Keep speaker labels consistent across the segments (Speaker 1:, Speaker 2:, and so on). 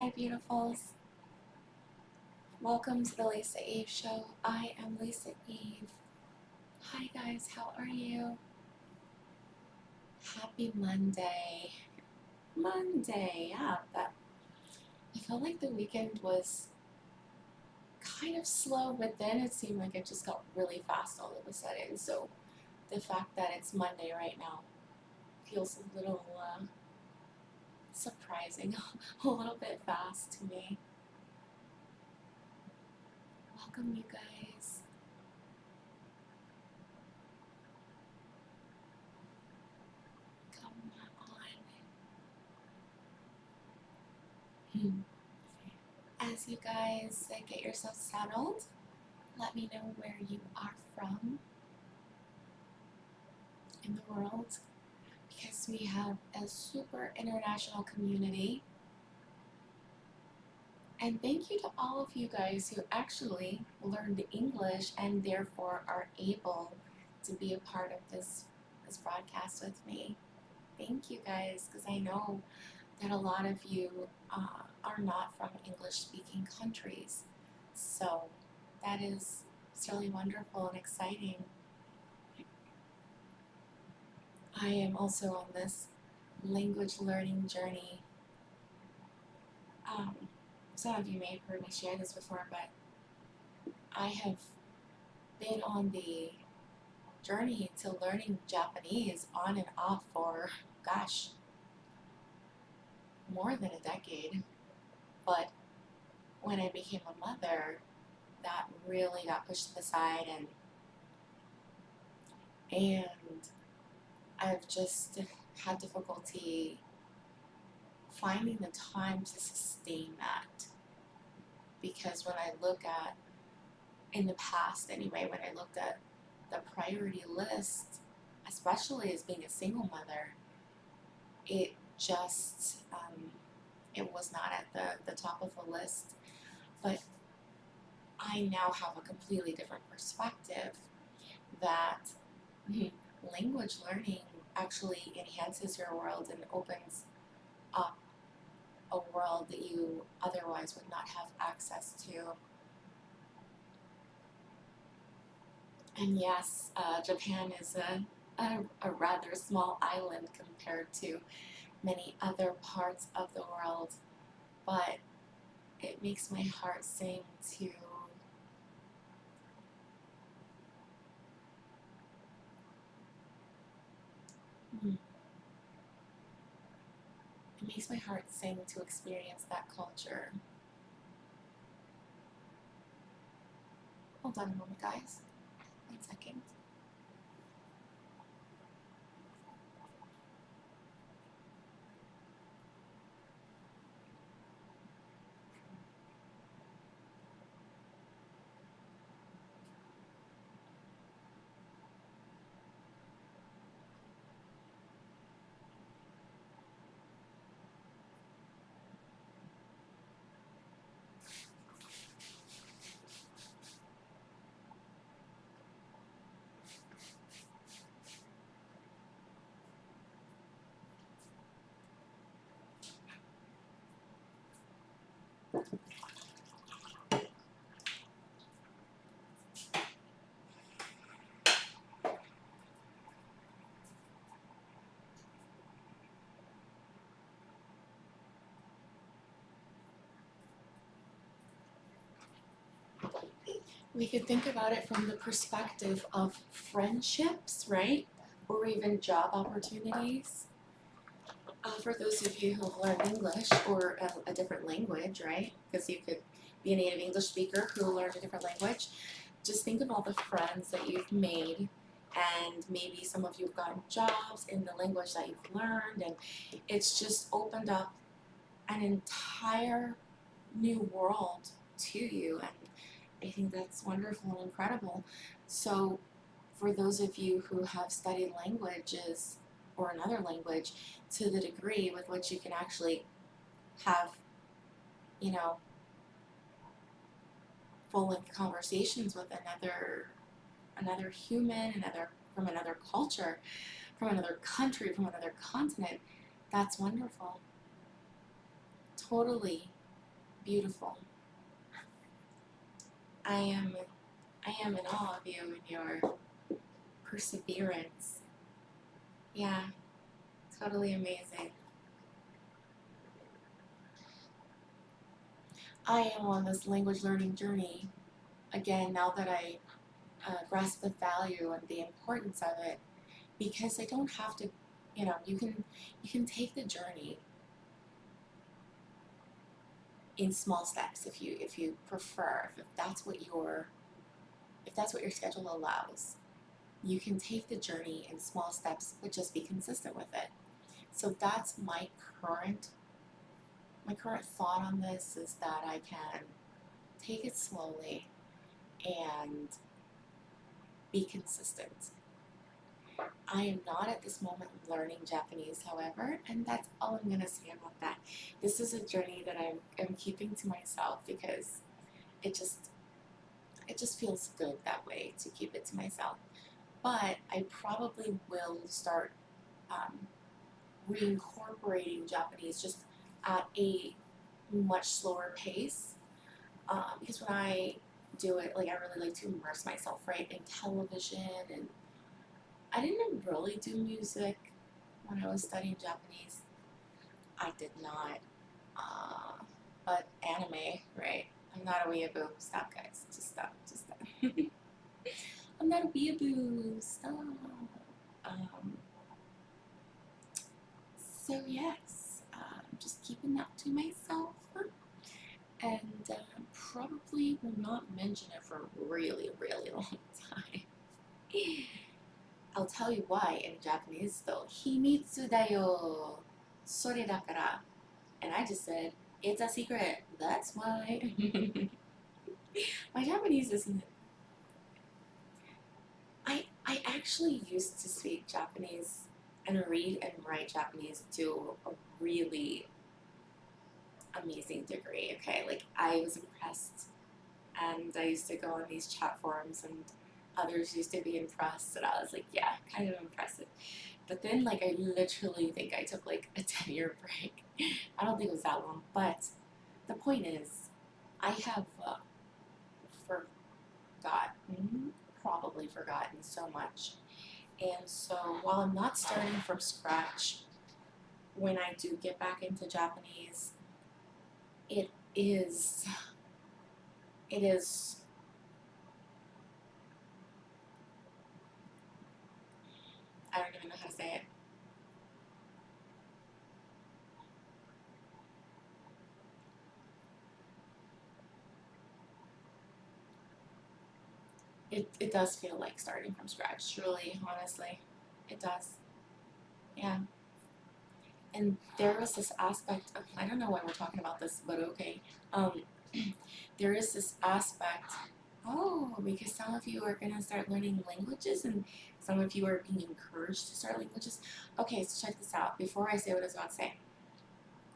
Speaker 1: Hi beautifuls, welcome to the Lisa Eve show. I am Lisa Eve. Hi guys, how are you? Happy Monday. Yeah, I felt like the weekend was kind of slow, but then it seemed like it just got really fast all of a sudden. So the fact that it's Monday right now feels a little surprising, a little bit fast to me. Welcome you guys. Come on. As you guys get yourself settled, let me know where you are from in the world, because we have a super international community. And thank you to all of you guys who actually learned English and therefore are able to be a part of this broadcast with me. Thank you guys, because I know that a lot of you are not from English-speaking countries. So that is really wonderful and exciting. I am also on this language learning journey. Some of you may have heard me share this before, but I have been on the journey to learning Japanese on and off for, gosh, more than a decade. But when I became a mother, that really got pushed to the side, and I've just had difficulty finding the time to sustain that. Because when I look at, in the past anyway, when I looked at the priority list, especially as being a single mother, it just, it was not at the top of the list. But I now have a completely different perspective that language learning actually enhances your world and opens up a world that you otherwise would not have access to. And yes, Japan is a rather small island compared to many other parts of the world, but it makes my heart sing to experience that culture. Hold on a moment, guys. 1 second. We could think about it from the perspective of friendships, right? Or even job opportunities. For those of you who have learned English or a different language, right? Because you could be a native English speaker who learned a different language. Just think of all the friends that you've made, and maybe some of you have gotten jobs in the language that you've learned, and it's just opened up an entire new world to you, and I think that's wonderful and incredible. So for those of you who have studied languages or another language to the degree with which you can actually have, you know, full-length conversations with another human, from another culture, from another country, from another continent, that's wonderful. Totally beautiful. I am in awe of you and your perseverance. Yeah, totally amazing. I am on this language learning journey again now that I grasp the value and the importance of it, because I don't have to, you can take the journey in small steps if you prefer, if that's what your schedule allows. You can take the journey in small steps, but just be consistent with it. So that's my current thought on this, is that I can take it slowly and be consistent. I am not at this moment learning Japanese, however, and that's all I'm going to say about that. This is a journey that I'm keeping to myself, because it just feels good that way to keep it to myself. But I probably will start reincorporating Japanese just at a much slower pace, because when I do it, like, I really like to immerse myself, right, in television. And I didn't really do music when I was studying Japanese. I did not. But anime, right? I'm not a weeaboo. Stop, guys. Just stop. I'm not a weeaboo. Stop. So yes, just keeping that to myself, and probably will not mention it for a really, really long time. I'll tell you why in Japanese though. Himitsu da yo. Sore dakara. And I just said, it's a secret. That's why. My Japanese isn't. I actually used to speak Japanese and read and write Japanese to a really amazing degree, okay? Like, I was impressed, and I used to go on these chat forums, and others used to be impressed, and I was like, yeah, kind of impressive. But then, like, I literally think I took like a 10-year break. I don't think it was that long, but the point is, I have probably forgotten so much. And so while I'm not starting from scratch, when I do get back into Japanese, it is I don't even know how to say it. It does feel like starting from scratch, truly, honestly. It does. Yeah. And there was this aspect of, I don't know why we're talking about this, but okay. There is this aspect, because some of you are going to start learning languages, and some of you are being encouraged to start languages. Okay, so check this out. Before I say what I was about to say,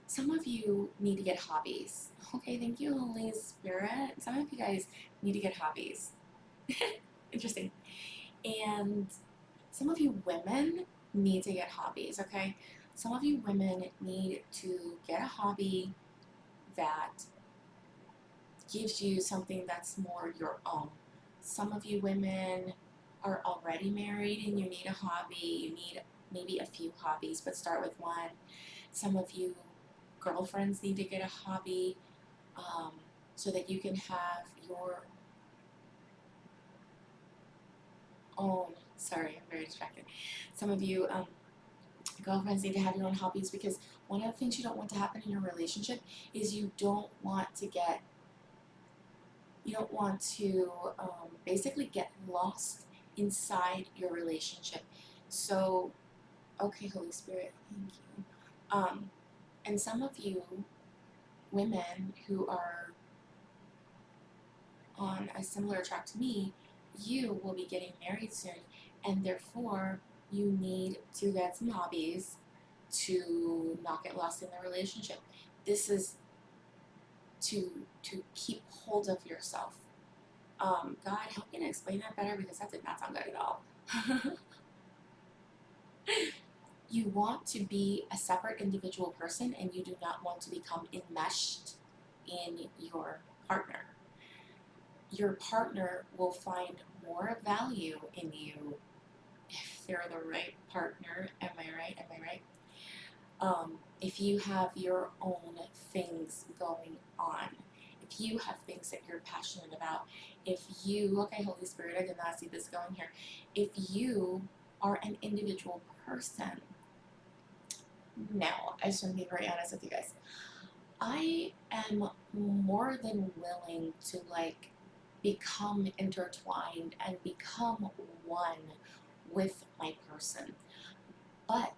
Speaker 1: some of you need to get hobbies. Okay, thank you, Lisa Everette. Some of you guys need to get hobbies. Interesting. And some of you women need to get hobbies, okay? Some of you women need to get a hobby that gives you something that's more your own. Some of you women are already married and you need a hobby. You need maybe a few hobbies, but start with one. Some of you girlfriends need to get a hobby, so that you can have your own. Sorry, I'm very distracted. Some of you girlfriends need to have your own hobbies, because one of the things you don't want to happen in your relationship is you don't want to basically get lost inside your relationship. So, okay, Holy Spirit, thank you. And some of you women who are on a similar track to me, you will be getting married soon, and therefore you need to get some hobbies to not get lost in the relationship. This is to keep hold of yourself. God, help me to explain that better, because that did not sound good at all. You want to be a separate individual person, and you do not want to become enmeshed in your partner. Your partner will find more value in you if they're the right partner. Am I right? Am I right? If you have your own things going on, if you have things that you're passionate about, if you, okay, Holy Spirit, I did not see this going here. If you are an individual person, now, I just want to be very honest with you guys. I am more than willing to like become intertwined and become one with my person. But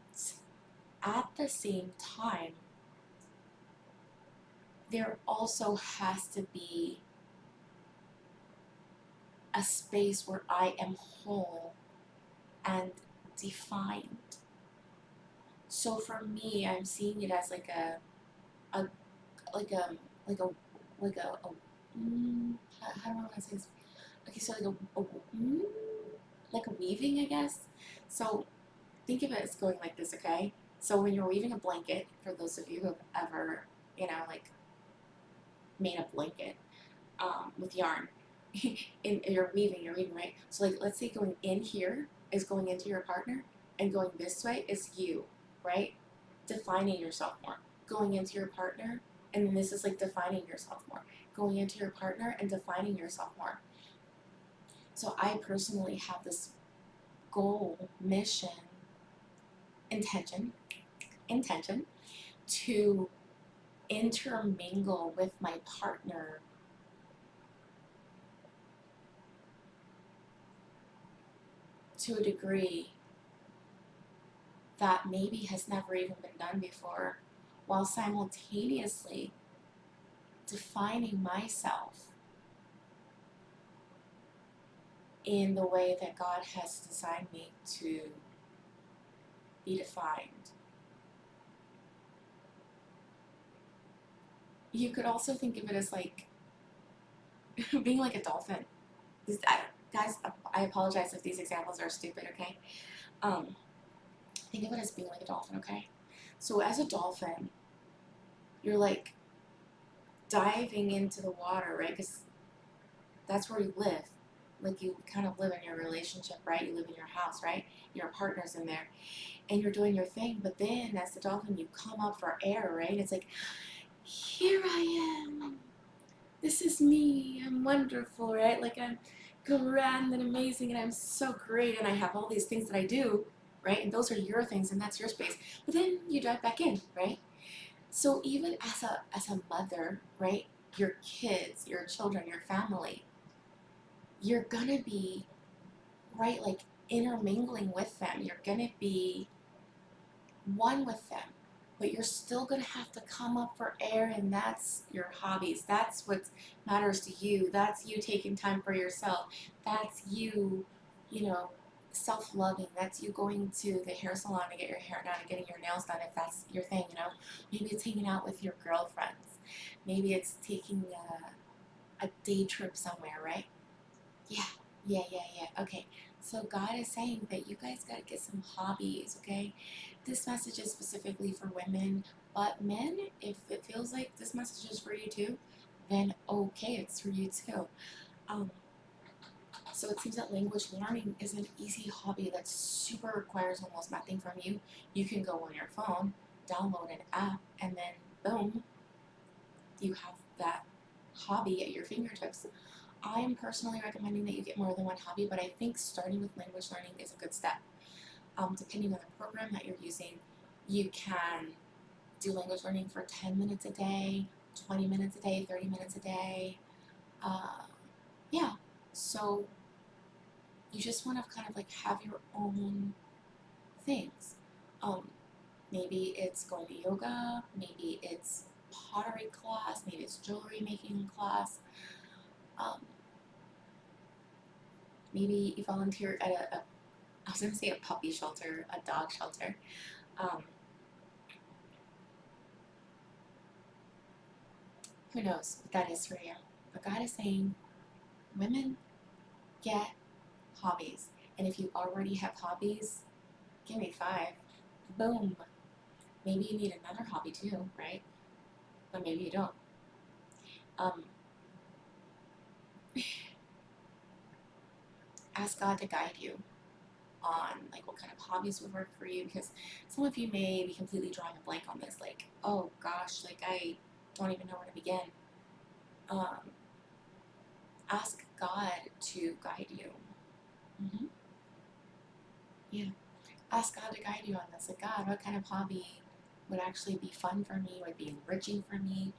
Speaker 1: at the same time, there also has to be a space where I am whole and defined. So for me, I'm seeing it as like a like a like a like a how do I want to say this? Okay, so like a weaving, I guess. So think of it as going like this, okay? So when you're weaving a blanket, for those of you who have ever, like made a blanket with yarn, you're weaving, right? So like, let's say going in here is going into your partner, and going this way is you, right? Defining yourself more. Going into your partner, and then this is like defining yourself more. Going into your partner and defining yourself more. So I personally have this goal, mission, intention to intermingle with my partner to a degree that maybe has never even been done before, while simultaneously defining myself in the way that God has designed me to be defined. You could also think of it as like being like a dolphin. Guys, I apologize if these examples are stupid, okay? Think of it as being like a dolphin, okay? So as a dolphin, you're like diving into the water, right? Because that's where you live. Like you kind of live in your relationship, right? You live in your house, right? Your partner's in there, and you're doing your thing. But then, as the dolphin, you come up for air, right? It's like, here I am. This is me. I'm wonderful, right? Like I'm grand and amazing, and I'm so great, and I have all these things that I do, right? And those are your things, and that's your space. But then you dive back in, right? So even as a mother, right? Your kids, your children, your family, you're gonna be, right, like intermingling with them. You're gonna be one with them, but you're still gonna have to come up for air, and that's your hobbies. That's what matters to you. That's you taking time for yourself. That's you, self-loving. That's you going to the hair salon to get your hair done and getting your nails done if that's your thing, Maybe it's hanging out with your girlfriends. Maybe it's taking a day trip somewhere, right? Yeah. Okay. So God is saying that you guys gotta get some hobbies, okay? This message is specifically for women, but men, if it feels like this message is for you too, then okay, it's for you too. So it seems that language learning is an easy hobby that super requires almost nothing from you. You can go on your phone, download an app, and then boom, you have that hobby at your fingertips. I am personally recommending that you get more than one hobby, but I think starting with language learning is a good step. Depending on the program that you're using, you can do language learning for 10 minutes a day, 20 minutes a day, 30 minutes a day. So you just want to kind of like have your own things. Maybe it's going to yoga, maybe it's pottery class, maybe it's jewelry making class. Maybe you volunteer at I was going to say a puppy shelter, a dog shelter. Who knows what that is for you. But God is saying, women, get hobbies. And if you already have hobbies, give me 5. Boom. Maybe you need another hobby too, right? But maybe you don't. Um, ask God to guide you on like what kind of hobbies would work for you, because some of you may be completely drawing a blank on this, like, oh gosh, like I don't even know where to begin. Ask God to guide you. Mm-hmm. Yeah, ask God to guide you on this. Like, God, what kind of hobby would actually be fun for me, would be enriching for me?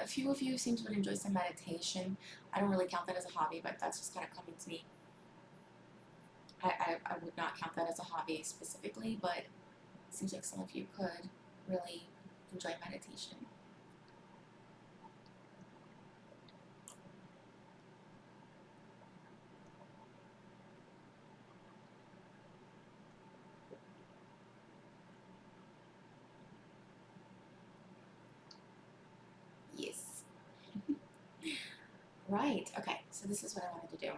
Speaker 1: A few of you seem to enjoy some meditation. I don't really count that as a hobby, but that's just kind of coming to me. I would not count that as a hobby specifically, but it seems like some of you could really enjoy meditation. Yes. Right, okay, so this is what I wanted to do.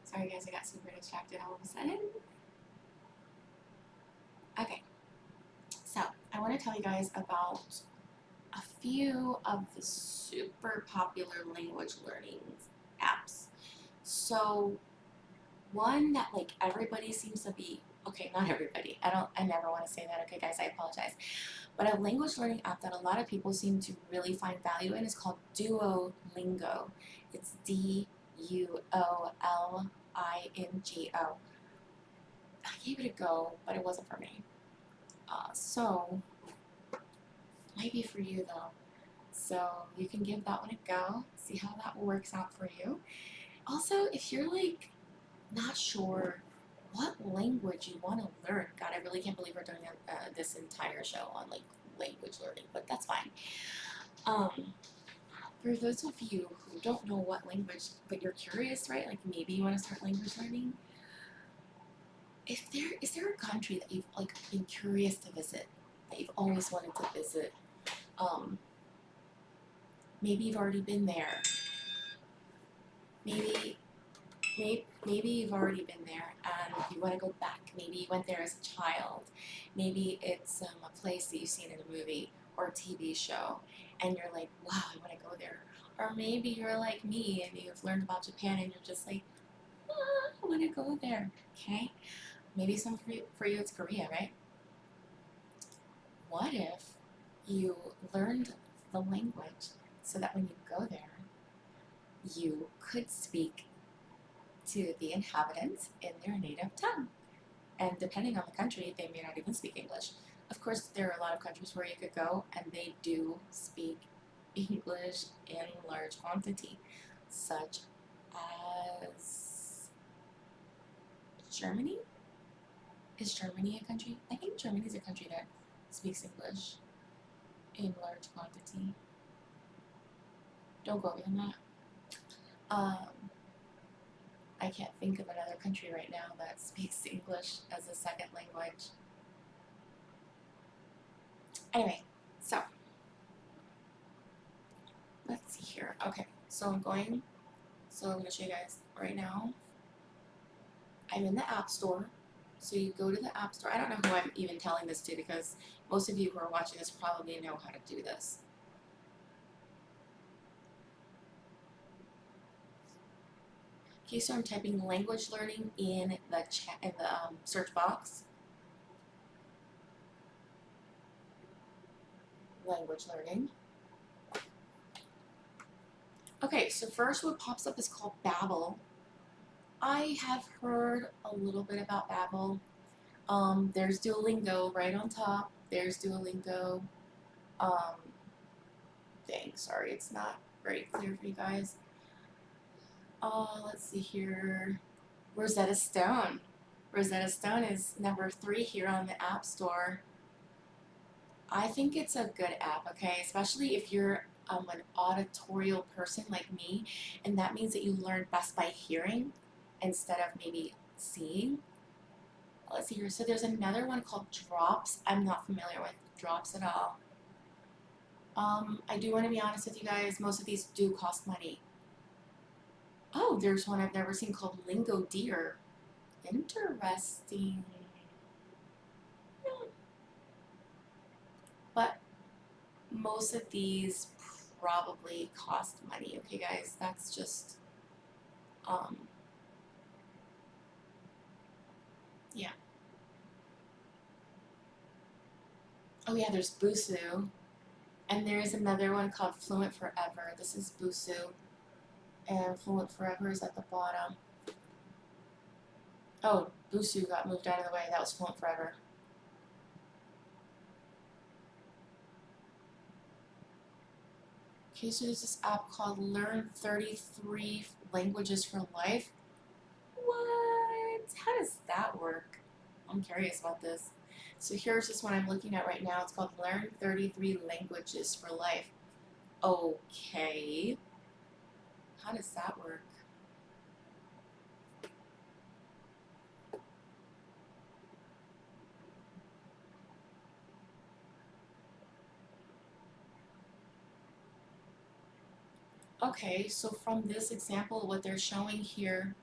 Speaker 1: Sorry guys, I got super distracted all of a sudden. Okay, so I want to tell you guys about a few of the super popular language learning apps. So one that like everybody seems to be, okay, not everybody, I never want to say that, okay guys, I apologize, but a language learning app that a lot of people seem to really find value in is called Duolingo. It's Duolingo. I gave it a go, but it wasn't for me. So might be for you though. So you can give that one a go, see how that works out for you. Also, if you're like not sure what language you want to learn, God, I really can't believe we're doing this entire show on like language learning, but that's fine. For those of you who don't know what language, but you're curious, right? Like maybe you want to start language learning. Is there a country that you've like been curious to visit, that you've always wanted to visit? Maybe you've already been there. Maybe you've already been there and you want to go back. Maybe you went there as a child. Maybe it's a place that you've seen in a movie or a TV show and you're like, wow, I want to go there. Or maybe you're like me and you've learned about Japan and you're just like, I want to go there. Okay? Maybe some for you it's Korea, right? What if you learned the language so that when you go there, you could speak to the inhabitants in their native tongue? And depending on the country, they may not even speak English. Of course, there are a lot of countries where you could go and they do speak English in large quantity, such as Germany. Is Germany a country? I think Germany is a country that speaks English in large quantity. Don't quote me on that. I can't think of another country right now that speaks English as a second language. Anyway, so let's see here. Okay, so I'm going to show you guys right now. I'm in the App Store. So you go to the App Store. I don't know who I'm even telling this to because most of you who are watching this probably know how to do this. Okay, so I'm typing language learning in the search box. Language learning. Okay, so first what pops up is called Babbel. I have heard a little bit about Babbel. There's Duolingo right on top. There's Duolingo. Dang, sorry, it's not very clear for you guys. Let's see here. Rosetta Stone. Rosetta Stone is number 3 here on the App Store. I think it's a good app, okay? Especially if you're an auditorial person like me, and that means that you learn best by hearing instead of maybe seeing. Let's see here. So there's another one called drops. I'm not familiar with drops at all. I do want to be honest with you guys. Most of these do cost money. Oh, there's one I've never seen called Lingo Deer. Interesting. But most of these probably cost money. Okay, guys, that's just yeah. Oh yeah, there's Busu. And there's another one called Fluent Forever. This is Busu. And Fluent Forever is at the bottom. Oh, Busu got moved out of the way. That was Fluent Forever. Okay, so there's this app called Learn 33 Languages for Life. What? How does that work? I'm curious about this. So here's this one I'm looking at right now. It's called Learn 33 Languages for Life. Okay. How does that work? Okay, so from this example, what they're showing here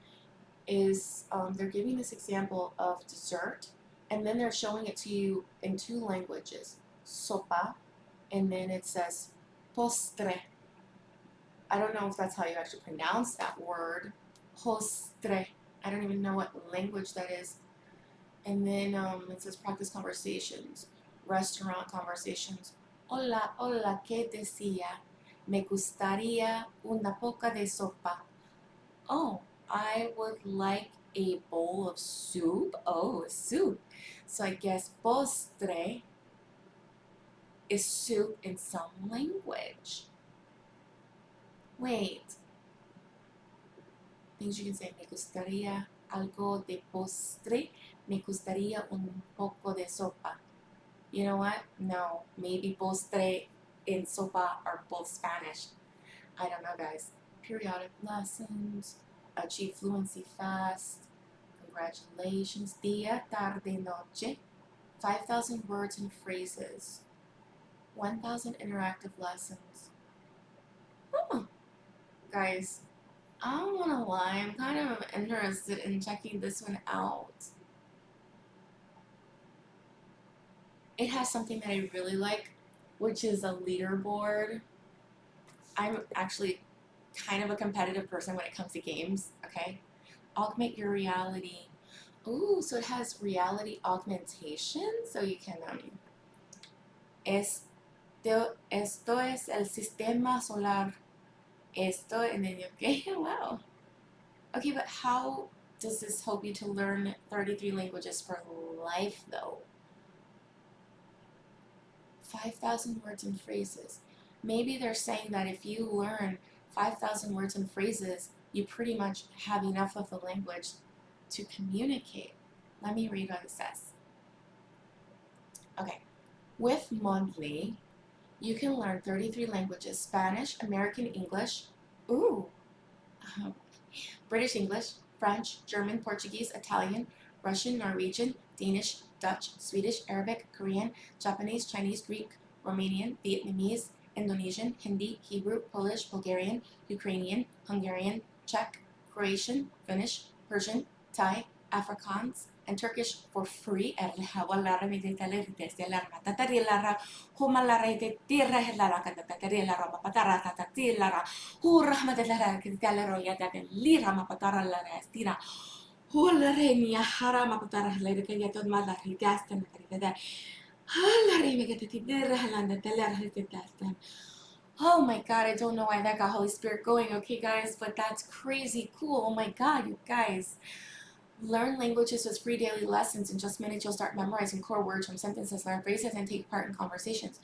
Speaker 1: is they're giving this example of dessert, and then they're showing it to you in two languages, sopa, and then it says postre. I don't know if that's how you actually pronounce that word, postre. I don't even know what language that is. And then it says practice conversations, restaurant conversations. Hola, hola, ¿qué decía? Me gustaría una poca de sopa. Oh, I would like a bowl of soup. Oh, soup. So I guess postre is soup in some language. Wait. Things you can say. Me gustaría algo de postre. Me gustaría un poco de sopa. You know what? No. Maybe postre and sopa are both Spanish. I don't know, guys. Periodic lessons. Achieve fluency fast. Congratulations. Día, tarde, noche. 5,000 words and phrases. 1,000 interactive lessons. Guys, I don't want to lie. I'm kind of interested in checking this one out. It has something that I really like, which is a leaderboard. I'm actually kind of a competitive person when it comes to games, okay? Augment your reality. Ooh, so it has reality augmentation, so you can esto es el sistema solar. Esto, and then you okay, wow. Okay, but how does this help you to learn 33 languages for life, though? 5,000 words and phrases. Maybe they're saying that if you learn 5,000 words and phrases, you pretty much have enough of the language to communicate. Let me read what it says. Okay. With Mondly, you can learn 33 languages: Spanish, American English, British English, French, German, Portuguese, Italian, Russian, Norwegian, Danish, Dutch, Swedish, Arabic, Korean, Japanese, Chinese, Greek, Romanian, Vietnamese, Indonesian, Hindi, Hebrew, Polish, Bulgarian, Ukrainian, Hungarian, Czech, Croatian, Finnish, Persian, Thai, Afrikaans, and Turkish for free. Oh my god, I don't know why that got Holy Spirit going, okay guys, but that's crazy cool. Oh my god, you guys. Learn languages with free daily lessons. In just minutes, you'll start memorizing core words from sentences, learn phrases, and take part in conversations.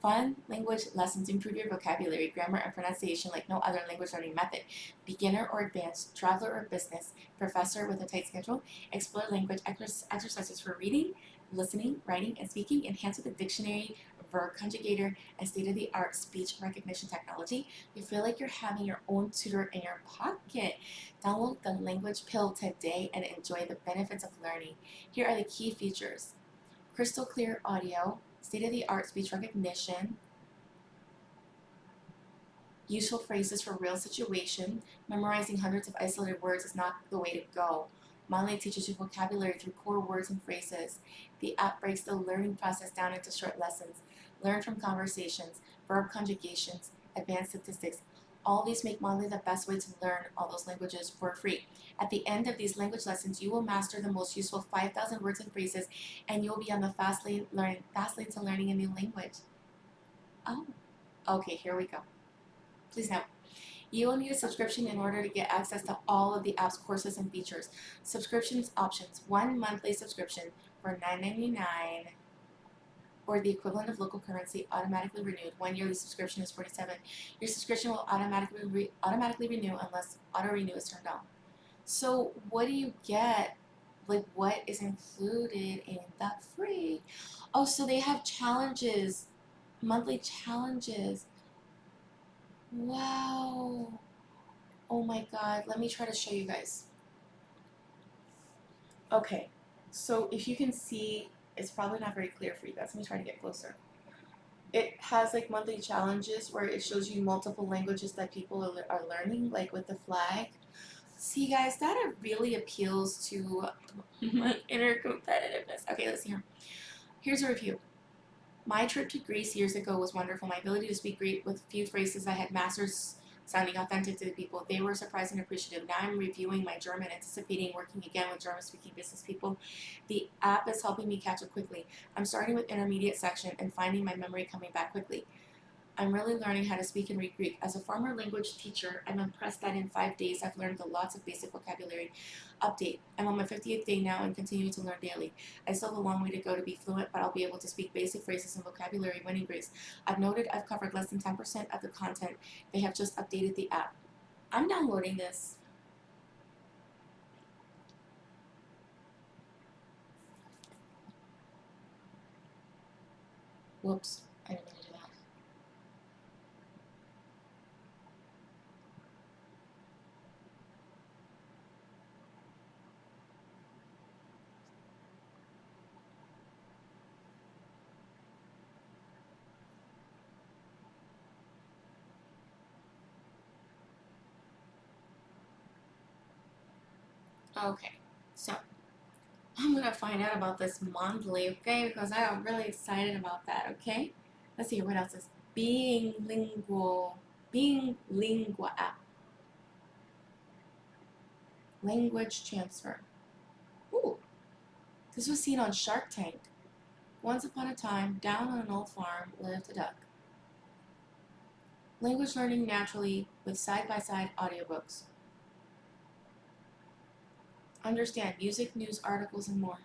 Speaker 1: Fun language lessons improve your vocabulary, grammar, and pronunciation like no other language learning method. Beginner or advanced, traveler or business, professor with a tight schedule, explore language exercises for reading, listening, writing, and speaking, enhance with a dictionary, verb conjugator, and state-of-the-art speech recognition technology, you feel like you're having your own tutor in your pocket. Download the Language Pill today and enjoy the benefits of learning. Here are the key features: crystal clear audio, state-of-the-art speech recognition, useful phrases for real situations. Memorizing hundreds of isolated words is not the way to go. Monthly teaches you vocabulary through core words and phrases. The app breaks the learning process down into short lessons. Learn from conversations, verb conjugations, advanced statistics. All these make Monthly the best way to learn all those languages for free. At the end of these language lessons, you will master the most useful 5,000 words and phrases, and you'll be on the fast lane to learning a new language. Oh, okay, here we go. Please note, you will need a subscription in order to get access to all of the app's courses and features. Subscriptions options: 1 monthly subscription for $9.99 or the equivalent of local currency, automatically renewed. 1 yearly subscription is $47. Your subscription will automatically renew unless auto renew is turned on. So what do you get? Like, what is included in that free? Oh, so they have challenges, monthly challenges. Wow. Oh my god, let me try to show you guys. Okay, so if you can see, it's probably not very clear for you guys. Let me try to get closer. It has like monthly challenges where it shows you multiple languages that people are learning, like with the flag. See guys, that really appeals to my inner competitiveness. Okay, let's see here. Here's a review. My trip to Greece years ago was wonderful. My ability to speak Greek with few phrases I had mastered sounding authentic to the people. They were surprised and appreciative. Now I'm reviewing my German, anticipating working again with German-speaking business people. The app is helping me catch up quickly. I'm starting with intermediate section and finding my memory coming back quickly. I'm really learning how to speak and read Greek. As a former language teacher, I'm impressed that in 5 days I've learned lots of basic vocabulary. Update. I'm on my 50th day now and continuing to learn daily. I still have a long way to go to be fluent, but I'll be able to speak basic phrases and vocabulary when in Greece. I've noted I've covered less than 10% of the content. They have just updated the app. I'm downloading this. Whoops, I didn't mean to do that. Okay, so I'm gonna find out about this monthly, okay? Because I am really excited about that, okay? Let's see what else is. Being lingual app. Language transfer. Ooh, this was seen on Shark Tank. Once upon a time, down on an old farm lived a duck. Language learning naturally with side-by-side audiobooks. Understand music, news, articles, and more.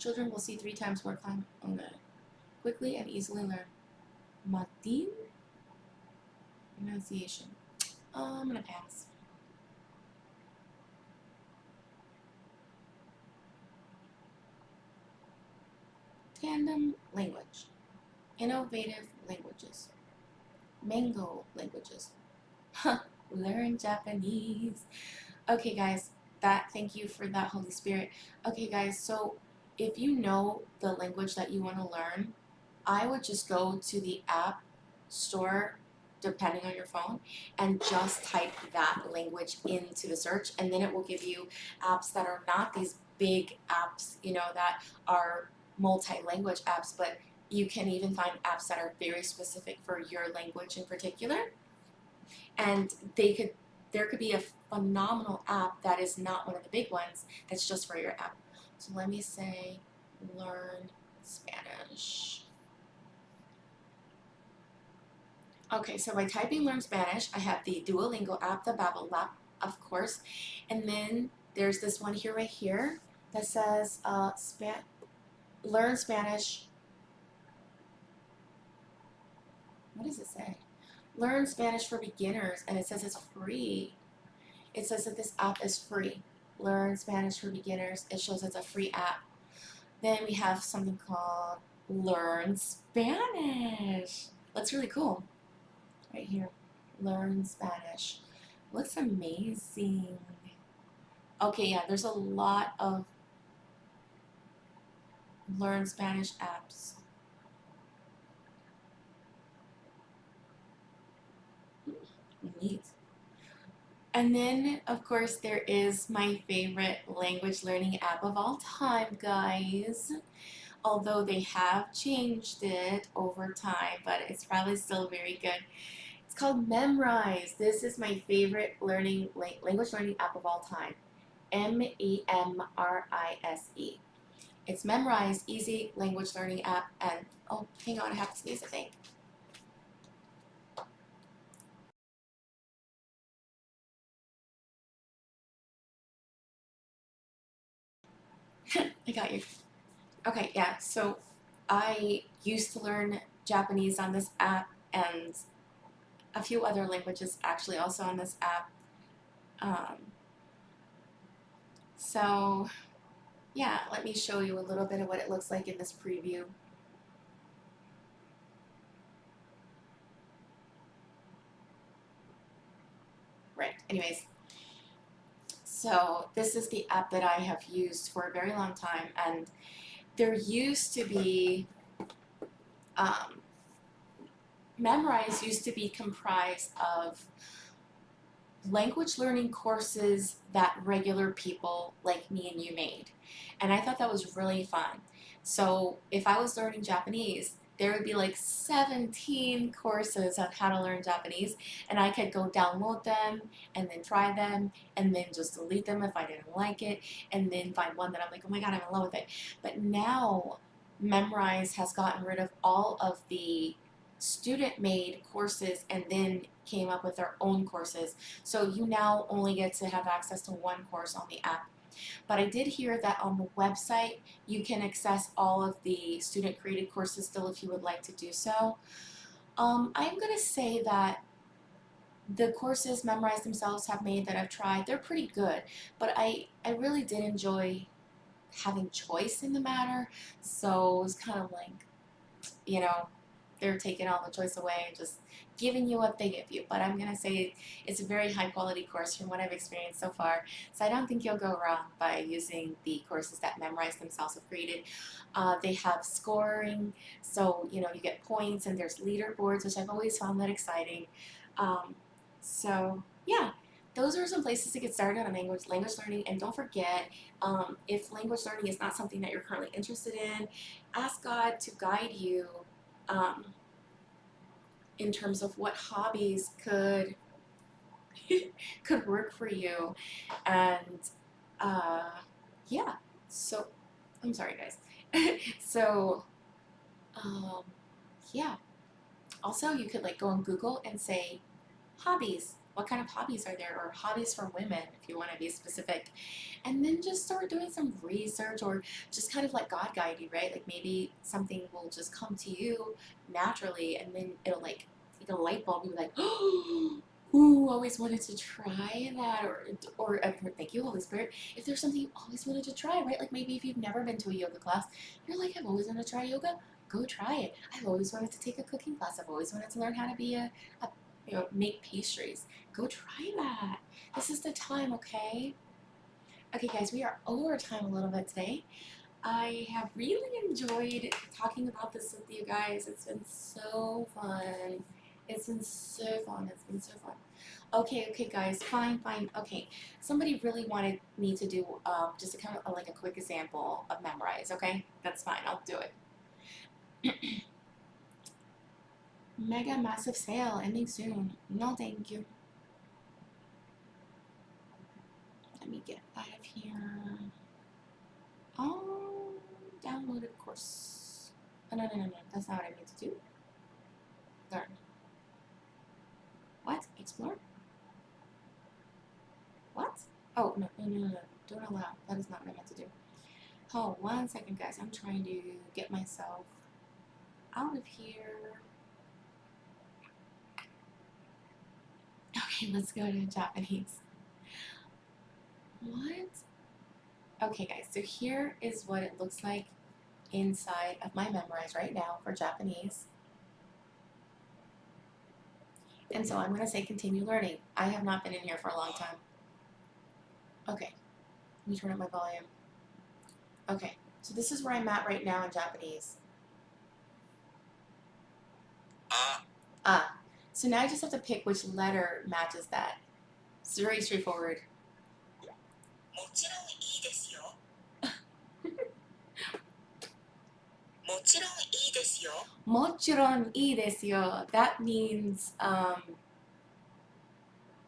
Speaker 1: Children will see 3 times more time on that. Quickly and easily learn. Matin? Pronunciation. I'm gonna pass. Tandem language. Innovative languages. Mango languages. Learn Japanese. Okay, guys. Thank you for that, Holy Spirit. Okay, guys, so if you know the language that you want to learn, I would just go to the app store, depending on your phone, and just type that language into the search, and then it will give you apps that are not these big apps, that are multi-language apps, but you can even find apps that are very specific for your language in particular, and there could be a phenomenal app that is not one of the big ones that's just for your app. So let me say learn Spanish. Okay, so by typing learn Spanish, I have the Duolingo app, the Babbel app, of course, and then there's this one here right here that says learn Spanish. What does it say? Learn Spanish for beginners, and it says it's free. It says that this app is free. Learn Spanish for beginners. It shows it's a free app. Then we have something called learn Spanish. Looks really cool. Right here. Learn Spanish. Looks amazing. Okay, yeah, there's a lot of learn Spanish apps. Neat. And then, of course, there is my favorite language learning app of all time, guys. Although they have changed it over time, but it's probably still very good. It's called Memrise. This is my favorite language learning app of all time. Memrise. It's Memrise, easy language learning app. And oh, hang on, I have to sneeze, I think. I got you. Okay, yeah. So I used to learn Japanese on this app and a few other languages actually also on this app. Um, so yeah, let me show you a little bit of what it looks like in this preview. Right, anyways. So this is the app that I have used for a very long time, and there used to be, um, Memrise used to be comprised of language learning courses that regular people like me and you made. And I thought that was really fun. So if I was learning Japanese, there would be like 17 courses on how to learn Japanese, and I could go download them and then try them and then just delete them if I didn't like it, and then find one that I'm like, oh my god, I'm in love with it. But now Memrise has gotten rid of all of the student made courses and then came up with their own courses. So you now only get to have access to one course on the app. But I did hear that on the website you can access all of the student created courses still if you would like to do so. I'm going to say that the courses Memrise themselves have made that I've tried, they're pretty good. But I really did enjoy having choice in the matter. So it was kind of like, you know, they're taking all the choice away and just giving you what they give you. But I'm going to say it's a very high quality course from what I've experienced so far. So I don't think you'll go wrong by using the courses that Memrise themselves have created. They have scoring, so you know you get points, and there's leaderboards, which I've always found that exciting. So yeah, those are some places to get started on language learning. And don't forget, if language learning is not something that you're currently interested in, ask God to guide you um, in terms of what hobbies could work for you. And yeah, so I'm sorry guys. So um, yeah, also you could like go on Google and say hobbies, what kind of hobbies are there, or hobbies for women if you want to be specific, and then just start doing some research, or just kind of like God guide you, right? Like maybe something will just come to you naturally, and then it'll like a light bulb, you'll be like, oh, ooh, always wanted to try that, or thank you Holy Spirit, if there's something you always wanted to try, right? Like maybe if you've never been to a yoga class, you're like, I've always wanted to try yoga. Go try it. I've always wanted to take a cooking class. I've always wanted to learn how to be a make pastries. Go try that. This is the time, okay? Okay, guys, we are over time a little bit today. I have really enjoyed talking about this with you guys. It's been so fun. It's been so fun. It's been so fun. Okay, guys, fine. Okay, somebody really wanted me to do just a kind of like a quick example of Memrise. Okay, that's fine. I'll do it. Mega massive sale ending soon. No, thank you. Let me get out of here. Oh, downloaded course. Oh, no. That's not what I meant to do. Learn. What? Explore? What? Oh, no. Don't allow. That is not what I meant to do. Oh, 1 second, guys. I'm trying to get myself out of here. Okay, let's go to Japanese. What? Okay, guys. So here is what it looks like inside of my Memorize right now for Japanese. And so I'm going to say continue learning. I have not been in here for a long time. Okay, let me turn up my volume. Okay, so this is where I'm at right now in Japanese. Ah. So now I just have to pick which letter matches that. It's very straightforward.
Speaker 2: もちろんいいですよ。もちろんいいですよ。
Speaker 1: もちろんいいですよ. That means,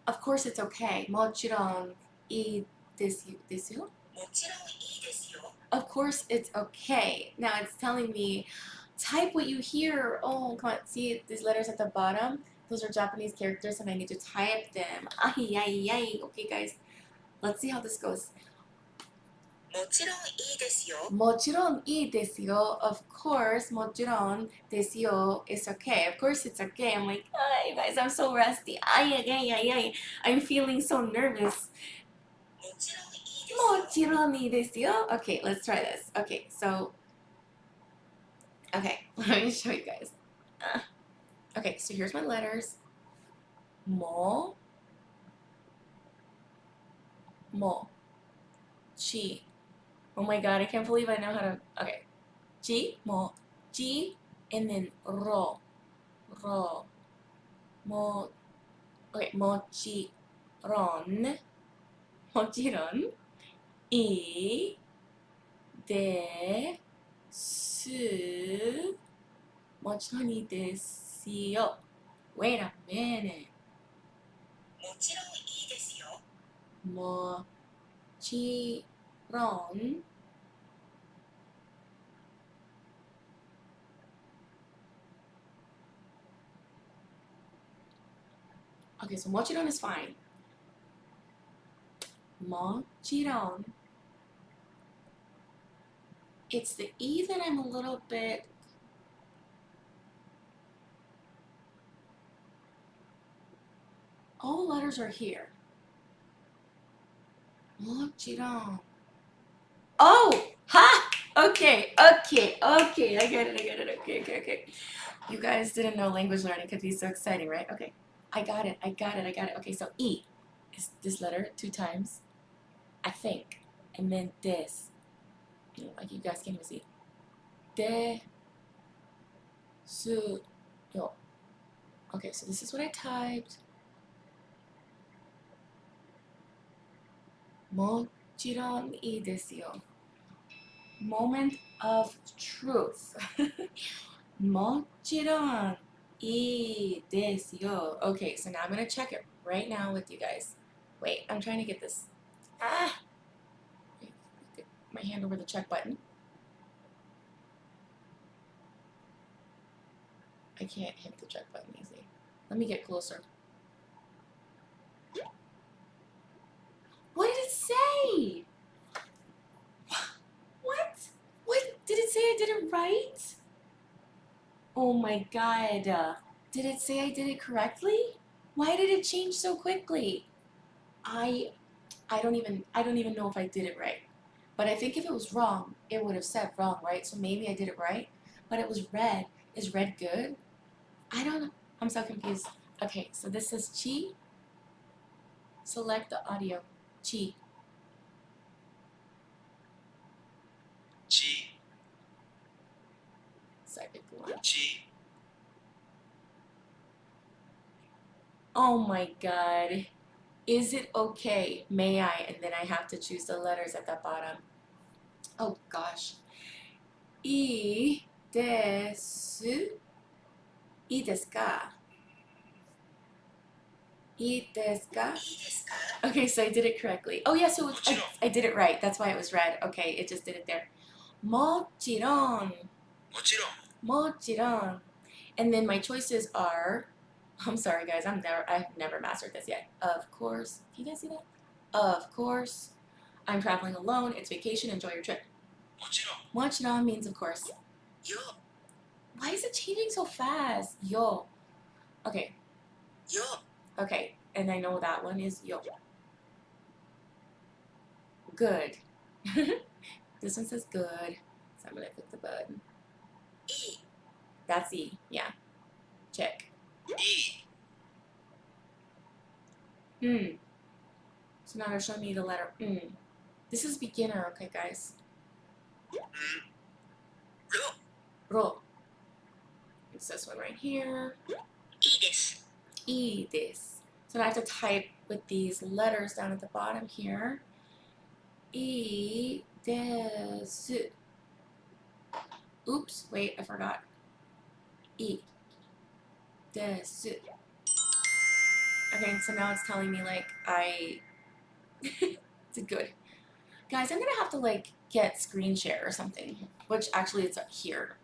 Speaker 1: of course it's okay. もちろんいいですよ。
Speaker 2: もちろんいいですよ。
Speaker 1: Of course it's okay. Now it's telling me, type what you hear. Oh, come on. See these letters at the bottom? Those are Japanese characters and I need to type them. Ay, ay, ay. Okay, guys. Let's see how this goes.
Speaker 2: もちろんいいですよ。
Speaker 1: もちろんいいですよ. Of course, もちろんですよ is okay. Of course it's okay. I'm like, ay, guys, I'm so rusty. Ay, ay, ay, ay, ay. I'm feeling so nervous.
Speaker 2: もちろんいいですよ。
Speaker 1: もちろんいいですよ. Okay, let's try this. Okay, so, okay, let me show you guys. Okay, so here's my letters. Mo, chi. Oh my god, I can't believe I know how to. Okay, chi, mo, chi, and then ro, mo. Okay, mochiron, i, desu, mochironいいですよ. Wait a minute.
Speaker 2: もちろんいいですよ。
Speaker 1: mochiron. Okay, so mochiron is fine. Mochiron. It's the E that I'm a little bit. All the letters are here. Mochiron. Oh! Ha! Okay. I get it. Okay. You guys didn't know language learning could be so exciting, right? Okay. I got it. Okay, so E is this letter 2 times, I think. And then this. Like you guys can't even see. De. Su. Yo. Okay, so this is what I typed. Mochiron ii desu yo. Moment of truth. Mochiron ii desu yo. Okay, so now I'm gonna check it right now with you guys. Wait, I'm trying to get this. Get my hand over the check button. I can't hit the check button easy. Let me get closer. What did it say? What? Did it say I did it right? Oh my god. Did it say I did it correctly? Why did it change so quickly? I don't even know if I did it right. But I think if it was wrong, it would have said wrong, right? So maybe I did it right. But it was red. Is red good? I don't know. I'm so confused. Okay, so this is chi. Select the audio. Chi.
Speaker 2: Chi.
Speaker 1: So I picked one.
Speaker 2: Chi.
Speaker 1: Oh my god. Is it okay? May I? And then I have to choose the letters at the bottom. Oh gosh. I desu. I desu ka? I desu ka?
Speaker 2: いいですか?
Speaker 1: Okay, so I did it correctly. Oh yeah, so I did it right. That's why it was red. Okay, it just did it there. Mochiron.
Speaker 2: もちろん。
Speaker 1: Mochiron. And then my choices are, I'm sorry guys, I've never mastered this yet. Of course. Can you guys see that? Of course. I'm traveling alone. It's vacation. Enjoy your trip.
Speaker 2: もちろん。
Speaker 1: Mochiron means of course.
Speaker 2: よ。
Speaker 1: Why is it changing so fast? Yo. Okay.
Speaker 2: よ。
Speaker 1: Okay. And I know that one is yo. Good. This one says good. So I'm gonna click the button.
Speaker 2: E.
Speaker 1: That's E. Yeah. Check.
Speaker 2: E.
Speaker 1: So now they're showing me the letter This is beginner, okay, guys.
Speaker 2: Ro.
Speaker 1: Ro. It's this one right here.
Speaker 2: E desu.
Speaker 1: E this. So now I have to type with these letters down at the bottom here. E desu. Oops, wait, I forgot. E desu. Okay, so now it's telling me like it's good. Guys, I'm gonna have to like get screen share or something, which actually it's up here.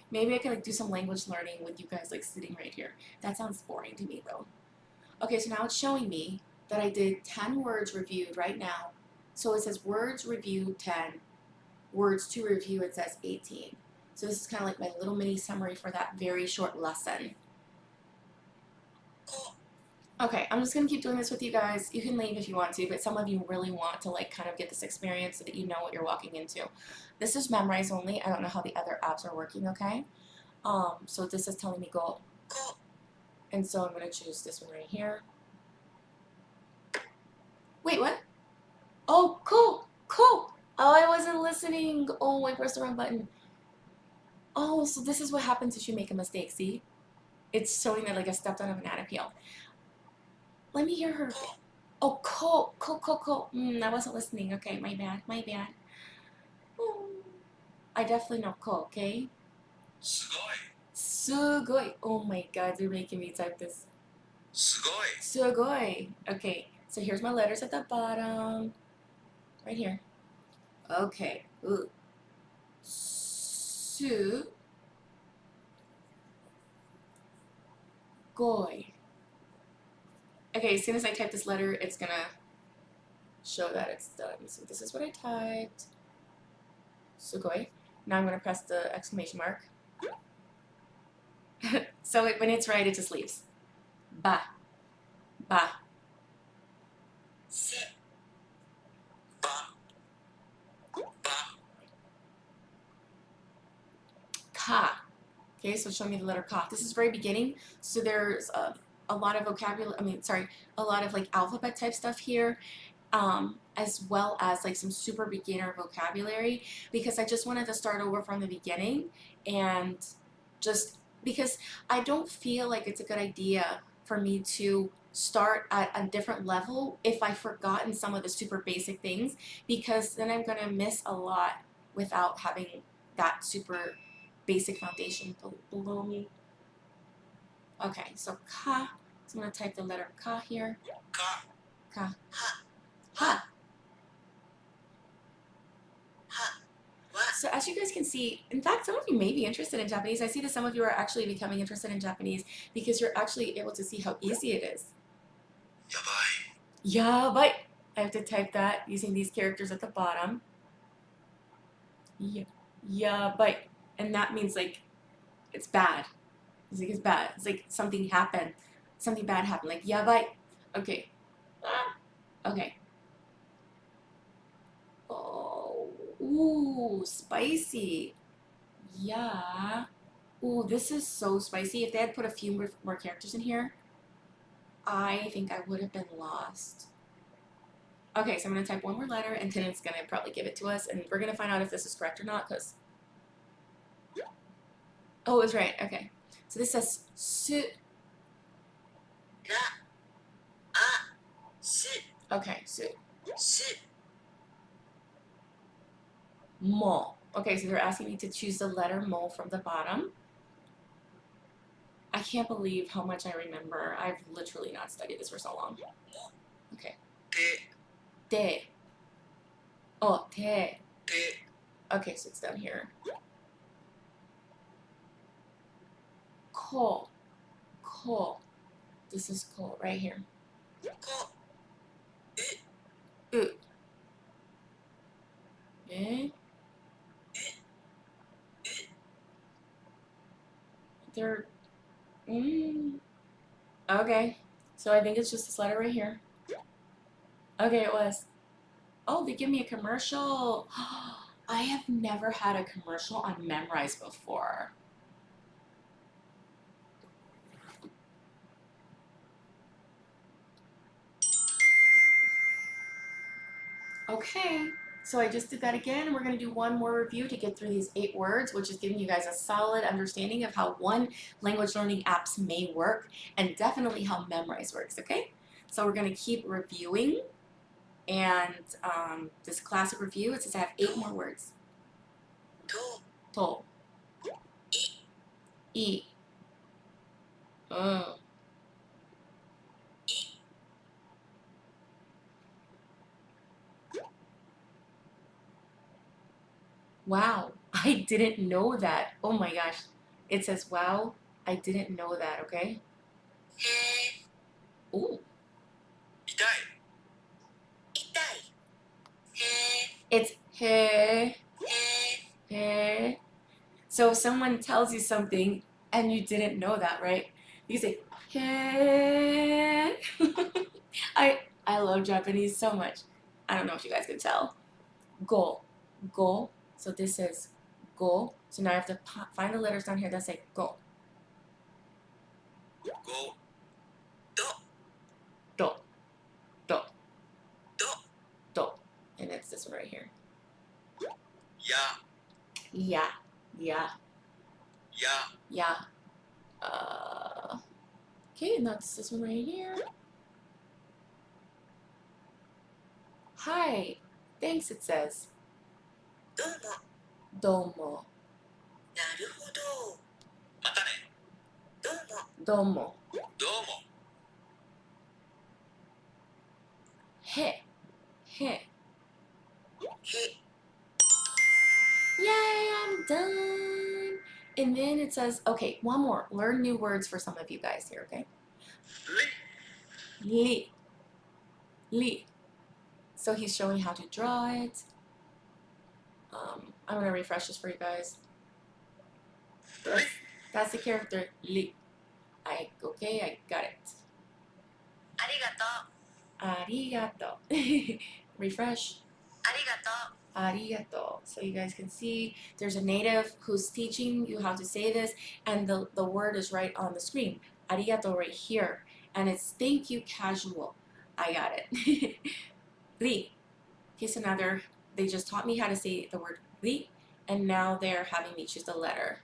Speaker 1: Maybe I could like do some language learning with you guys like sitting right here. That sounds boring to me though. Okay, so now it's showing me that I did 10 words reviewed right now. So it says words reviewed 10, words to review it says 18. So this is kind of like my little mini summary for that very short lesson.
Speaker 2: Ko.
Speaker 1: Okay, I'm just gonna keep doing this with you guys. You can leave if you want to, but some of you really want to like kind of get this experience so that you know what you're walking into. This is memorize only. I don't know how the other apps are working, okay? So this is telling me go.
Speaker 2: Ko.
Speaker 1: And so I'm gonna choose this one right here. Wait, what? Oh, cool, cool. Oh, I wasn't listening. Oh, I pressed the wrong button. Oh, so this is what happens if you make a mistake, see? It's showing that like I stepped on a banana peel. Let me hear her. Oh, cool. I wasn't listening. Okay, my bad. I definitely know ko, okay?
Speaker 2: Sugoi.
Speaker 1: Sugoi. Oh my god, they're making me type this.
Speaker 2: Sugoi.
Speaker 1: Sugoi. Okay, so here's my letters at the bottom. Right here. Okay. Ooh. Su. Goi. Okay, as soon as I type this letter, it's gonna show that it's done. So this is what I typed. Sugoi. Now I'm gonna press the exclamation mark. So when it's right, it just leaves. Ba.
Speaker 2: Se. Ba. Ba.
Speaker 1: Ka. Okay, so show me the letter ka. This is very beginning, so there's a lot of vocabulary. A lot of like alphabet type stuff here, as well as like some super beginner vocabulary, because I just wanted to start over from the beginning, and just because I don't feel like it's a good idea for me to start at a different level if I've forgotten some of the super basic things, because then I'm gonna miss a lot without having that super basic foundation below me. Okay, so ka. So I'm gonna type the letter ka here.
Speaker 2: Ka.
Speaker 1: Ka.
Speaker 2: Ha.
Speaker 1: Ha.
Speaker 2: Ha. Wa.
Speaker 1: So as you guys can see, in fact, some of you may be interested in Japanese. I see that some of you are actually becoming interested in Japanese because you're actually able to see how easy it is.
Speaker 2: Yabai.
Speaker 1: Yabai. I have to type that using these characters at the bottom. Yabai. And that means like it's bad. It's bad. It's like something happened. Something bad happened. Like yabai. Okay. Okay. Oh. Ooh, spicy. Yeah. Ooh, this is so spicy. If they had put a few more characters in here, I think I would have been lost. Okay, so I'm going to type one more letter, and then it's going to probably give it to us, and we're going to find out if this is correct or not, because... Oh, it was right. Okay. So this says su.
Speaker 2: Na. A. Su.
Speaker 1: Okay, su.
Speaker 2: Su.
Speaker 1: Mo. Okay, so they're asking me to choose the letter mo from the bottom. I can't believe how much I remember. I've literally not studied this for so long. Okay.
Speaker 2: Te.
Speaker 1: De. Oh, te.
Speaker 2: Te.
Speaker 1: Okay, so it's down here. Ko. Ko. This is ko right here.
Speaker 2: Ko.
Speaker 1: U. Eh? They're... Okay. So I think it's just this letter right here. Okay, it was. Oh, they give me a commercial. I have never had a commercial on Memrise before. Okay, so I just did that again. We're going to do one more review to get through these 8 words, which is giving you guys a solid understanding of how one language learning apps may work and definitely how Memrise works, okay? So we're going to keep reviewing, and this classic review, it says I have 8 more words.
Speaker 2: と
Speaker 1: To,
Speaker 2: い
Speaker 1: e, うん。Wow, I didn't know that. Oh my gosh. It says, wow, I didn't know that, okay?
Speaker 2: へ
Speaker 1: Ooh,
Speaker 2: 痛い痛いへ
Speaker 1: it's he,
Speaker 2: へ
Speaker 1: he. So if someone tells you something and you didn't know that, right? You say, he. I love Japanese so much. I don't know if you guys can tell. Go, go. So this is go. So now I have to find the letters down here that say go.
Speaker 2: ごど
Speaker 1: Do, do,
Speaker 2: ど
Speaker 1: do. And it's this one right here.
Speaker 2: や
Speaker 1: Yeah, yeah,
Speaker 2: や
Speaker 1: yeah. Okay, and that's this one right here. Hi. Thanks, it says.
Speaker 2: どうも
Speaker 1: Domo,
Speaker 2: なるほどまたねどうも
Speaker 1: domo.
Speaker 2: どうも
Speaker 1: He, he.
Speaker 2: へ
Speaker 1: Yay, I'm done. And then it says, okay, one more. Learn new words for some of you guys here, okay?
Speaker 2: り
Speaker 1: Li, li. So he's showing how to draw it. I'm gonna refresh this for you guys.
Speaker 2: り
Speaker 1: That's the character li. Okay, I got it.
Speaker 2: ありがとう
Speaker 1: Arigato. Refresh.
Speaker 2: ありがとう
Speaker 1: Arigato. So you guys can see there's a native who's teaching you how to say this, and the word is right on the screen. Arigato right here. And it's thank you casual. I got it. Ri. Okay, so now they just taught me how to say the word ri, and now they're having me choose the letter.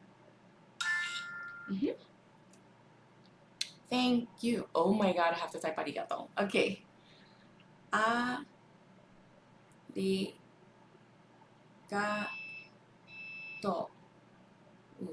Speaker 1: Thank you. Oh my god, I have to type arigato. Okay. Arigato. Ooh.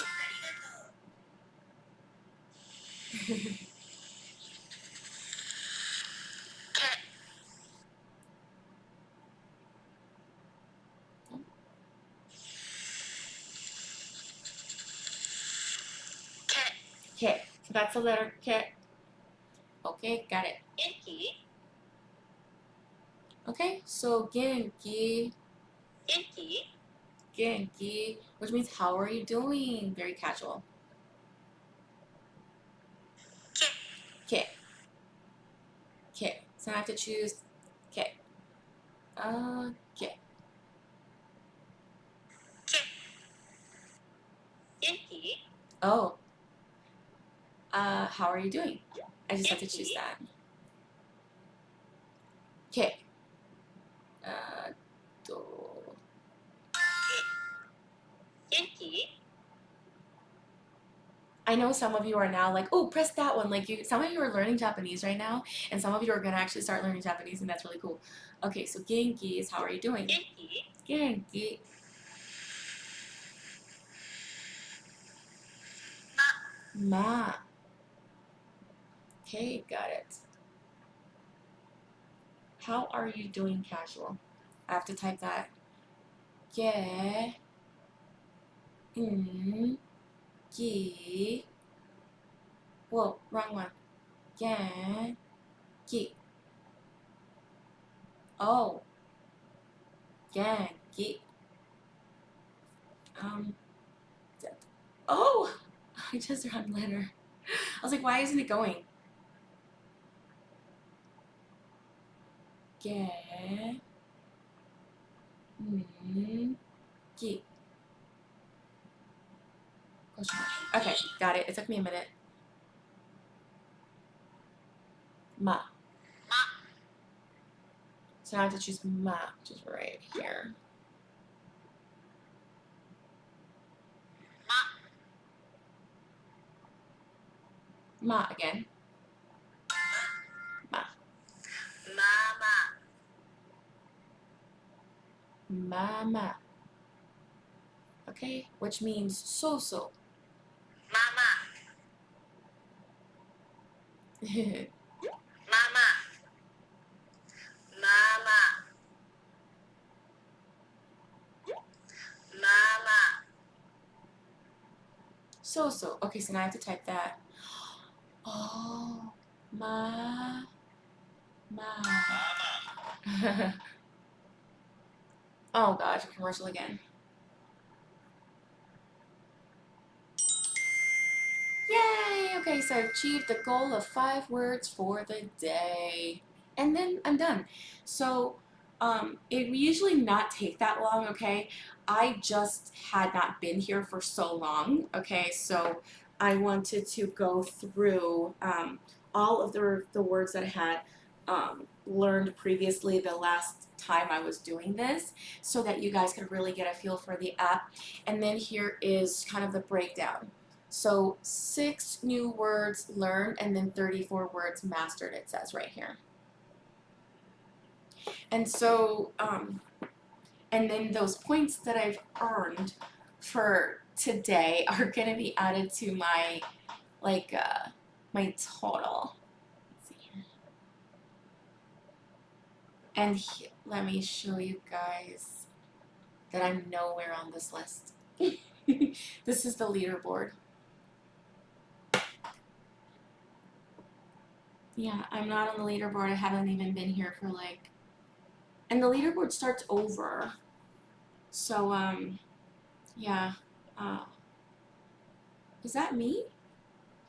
Speaker 2: け
Speaker 1: K. So that's the letter K. Okay, got it.
Speaker 2: 元気
Speaker 1: Okay, so genki,
Speaker 2: 元気
Speaker 1: genki, which means how are you doing? Very casual.
Speaker 2: け
Speaker 1: K. K. So I have to choose K. K.
Speaker 2: け元気
Speaker 1: Oh. How are you doing? I just have to choose that. K. Do.
Speaker 2: 元気
Speaker 1: I know some of you are now like, oh, press that one. Like some of you are learning Japanese right now, and some of you are gonna actually start learning Japanese, and that's really cool. Okay, so genki is how are you doing?
Speaker 2: 元気
Speaker 1: Genki.
Speaker 2: ま
Speaker 1: Ma. Okay, got it. How are you doing casual? I have to type that. Ge. Gi. Whoa, wrong one. Ge. Gi. Oh. Genki. Oh! I just the wrong letter. I was like, why isn't it going? Ge. Ki. Question mark. Okay, got it. It took me a minute. Ma. So now I have to choose ma, which is right here. Ma again. Ma.
Speaker 2: Mama.
Speaker 1: Mama. Okay, which means so-so.
Speaker 2: Mama. Mama. Mama. Mama.
Speaker 1: So-so. Okay, so now I have to type that. Oh, ma. Oh gosh, a commercial again. Yay! Okay, so I've achieved the goal of 5 words for the day. And then I'm done. So, it would usually not take that long, okay? I just had not been here for so long, okay? So I wanted to go through all of the words that I had learned previously the last time I was doing this so that you guys could really get a feel for the app. And then here is kind of the breakdown. So 6 new words learned and then 34 words mastered, it says right here. And so, and then those points that I've earned for today are going to be added to my, my total. Let's see here. And let me show you guys that I'm nowhere on this list. This is the leaderboard. Yeah, I'm not on the leaderboard. I haven't even been here for and the leaderboard starts over. So, yeah. Is that me?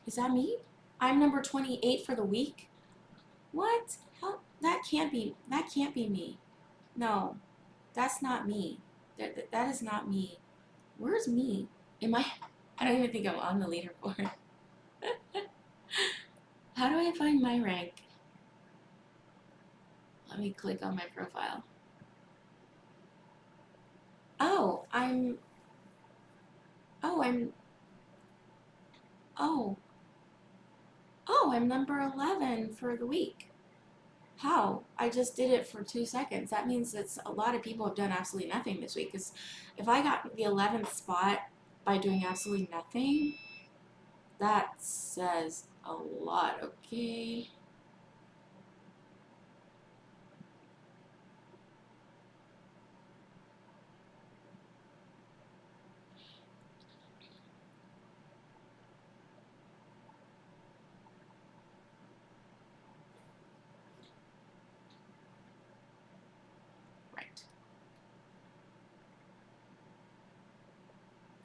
Speaker 1: Is that me? I'm number 28 for the week. What? How? That can't be me. No, that's not me. That is not me. Where's me? I don't even think I'm on the leaderboard. How do I find my rank? Let me click on my profile. Oh, I'm number 11 for the week. How? I just did it for 2 seconds. That means that a lot of people have done absolutely nothing this week. Because if I got the 11th spot by doing absolutely nothing, that says a lot, okay? Right.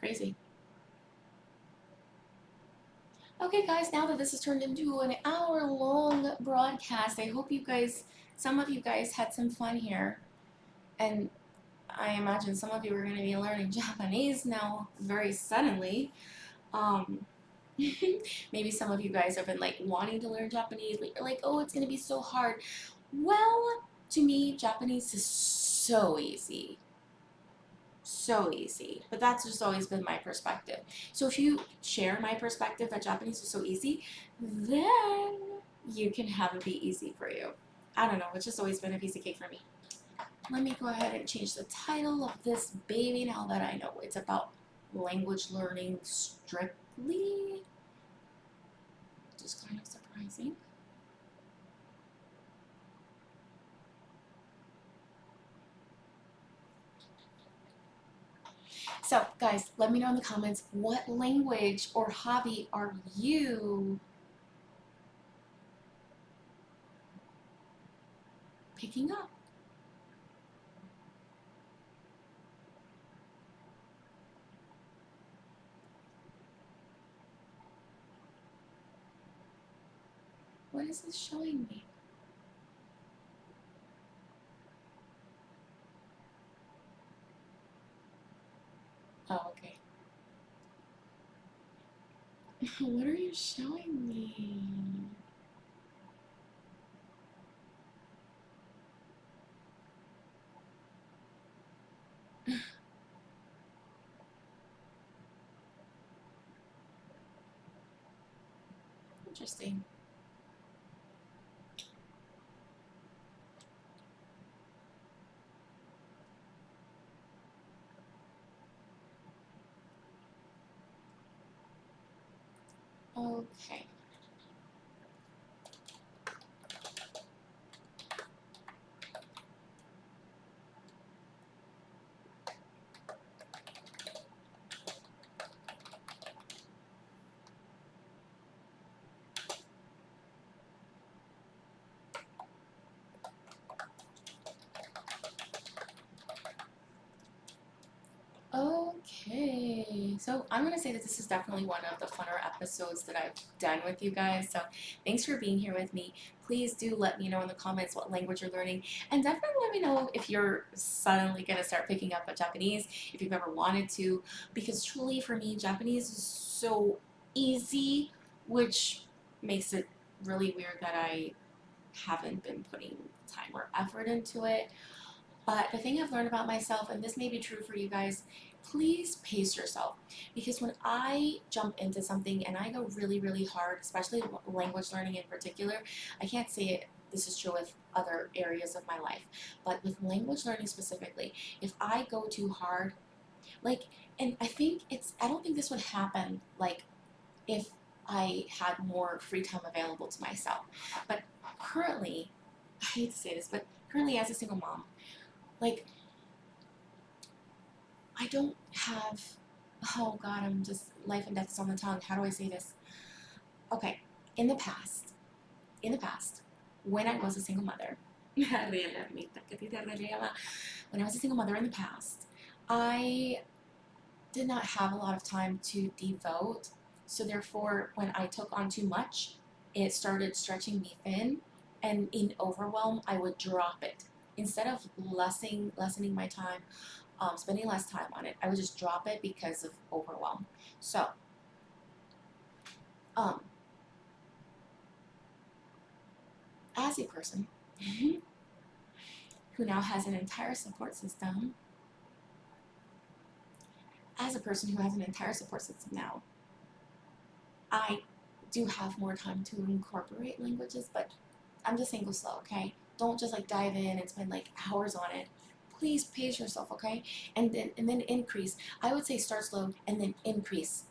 Speaker 1: Crazy. Okay, guys, now that this has turned into an hour-long broadcast, I hope some of you guys had some fun here. And I imagine some of you are going to be learning Japanese now very suddenly. Maybe some of you guys have been wanting to learn Japanese, but you're like, oh, it's going to be so hard. Well, to me, Japanese is so easy. So easy. But that's just always been my perspective. So if you share my perspective that Japanese is so easy, then you can have it be easy for you. I don't know. It's just always been a piece of cake for me. Let me go ahead and change the title of this baby now that I know it's about language learning strictly. Which is kind of surprising. So, guys, let me know in the comments, what language or hobby are you picking up? What is this showing me? Oh, okay. What are you showing me? Interesting. Okay. Okay, so I'm gonna say that this is definitely one of the funner episodes that I've done with you guys. So thanks for being here with me. Please do let me know in the comments what language you're learning, and definitely let me know if you're suddenly gonna start picking up Japanese, if you've ever wanted to, because truly for me, Japanese is so easy, which makes it really weird that I haven't been putting time or effort into it. But the thing I've learned about myself, and this may be true for you guys, please pace yourself. Because when I jump into something and I go really, really hard, especially language learning in particular, I can't say it, this is true with other areas of my life, but with language learning specifically, if I go too hard, like, and I don't think this would happen, like, if I had more free time available to myself. But currently, I hate to say this, but currently as a single mom, like, I don't have, oh God, I'm just, life and death is on the tongue. How do I say this? Okay, in the past, when I was a single mother, when I was a single mother in the past, I did not have a lot of time to devote. So therefore, when I took on too much, it started stretching me thin, and in overwhelm, I would drop it. Instead of lessening my time, spending less time on it, I would just drop it because of overwhelm. So, as a person who now has an entire support system, now, I do have more time to incorporate languages, but I'm just saying go slow, okay? Don't just like dive in and spend like hours on it. Please pace yourself, okay? And then increase. I would say start slow and then increase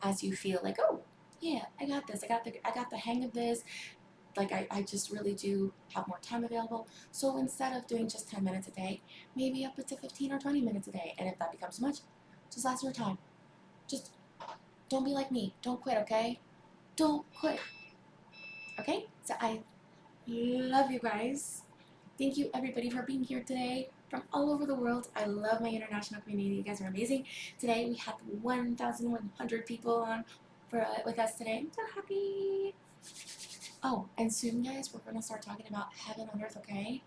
Speaker 1: as you feel like, oh yeah, I got this. I got the hang of this. Like I just really do have more time available. So instead of doing just 10 minutes a day, maybe up it to 15 or 20 minutes a day. And if that becomes too much, just last your time. Just don't be like me. Don't quit, okay? Don't quit. Okay? So I love you guys. Thank you everybody for being here today from all over the world. I love my international community. You guys are amazing. Today we had 1,100 people on with us today. I'm so happy. Oh, and soon guys, we're going to start talking about heaven on earth, okay?